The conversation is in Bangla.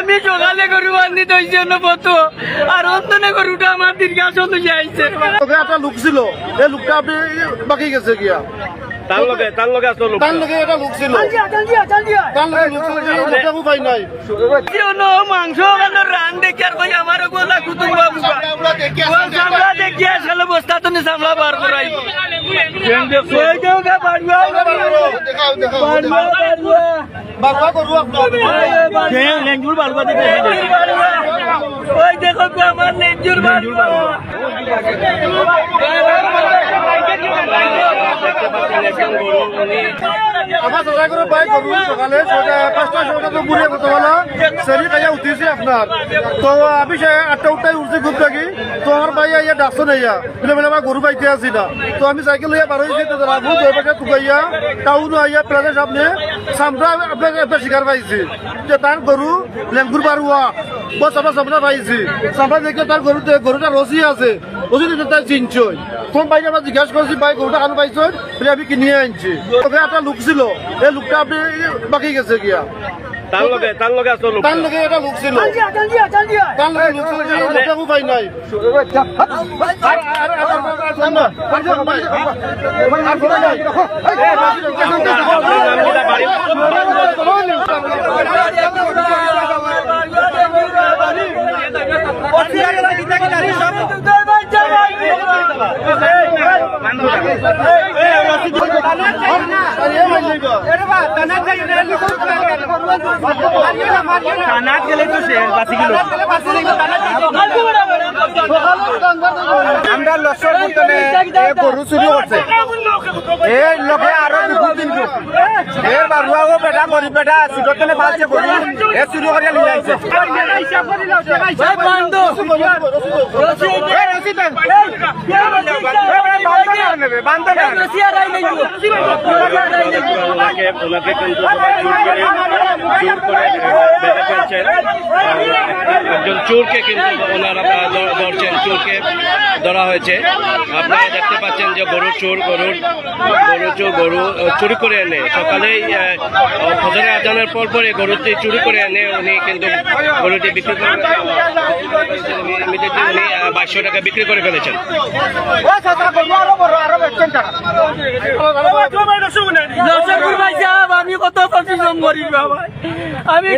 আমি সকালে গরু বান্ধি তো জন্য পতো আর অন্তনে গরুটা আমার দীর্ঘাসন যাইছে। একটা লোক ছিল, এই লোকটা আপনি বাকি গেছে গিয়া মাংস রান দেখি আর ভাই আমার গোলা কুতুম বাবু দেখিয়া আসলে বস্তা তো সামলা বার করাই ওই দেখো আমার লেঞ্জুর আমার দাদা করে বাই গরু সকালে 5টা তো বুড়িয়ে কত বলা সেরি খাইয়া উঠিছি আপনার তো আমি 8টা উঠটাই উঠছি খুব থাকি তো আমার ভাই আইয়া ডাকছো নাইয়া বলে বলে আমার গরু পাইতে আসি না তো আমি সাইকেল লইয়া বার হয়েছি তো রাখবো তো এবার টুকাইয়া টাউন আইয়া প্লাজের সামনে সামরা আপনাকে একটা শিকার পাইছি যে তার গরু লেঙ্গুর বারুয়া বস আমরা সামনে পাইছি সামরা দেখে তার গরুটা রসি আছে রসি দিতে তার চিনছই কোন ভাই আমরা জিজ্ঞাসা করছি ভাই গরুটা আনু পাইছো বলে আমি কিনিয়ে আনছি তবে একটা লোক ছিল, এই লোকটা আপনি বাকি গেছে গিয়া তার লগে এটা লোক ছিল লোকটা উপায় নাই আমরা লসর গরু চুরি করছে এই লোকে আরো এর বারুয়াও বেটা গরিব বেটা সুদর্শনে পাচ্ছে গরু এ চুরি করে নিয়ে আইছে একজন চোরকে কিন্তু ওনারা ধরছেন, চোরকে ধরা হয়েছে। আপনারা দেখতে পাচ্ছেন যে গরু চুরি করে এনে সকালেই ফজরের আজানের পরে গরুটি চুরি করে এনে উনি কিন্তু গরুটি বিক্রি করে উনি 2200 টাকা বিক্রি করে ফেলেছেন। আমি কত পরিশ্রম করি বাবা, আমি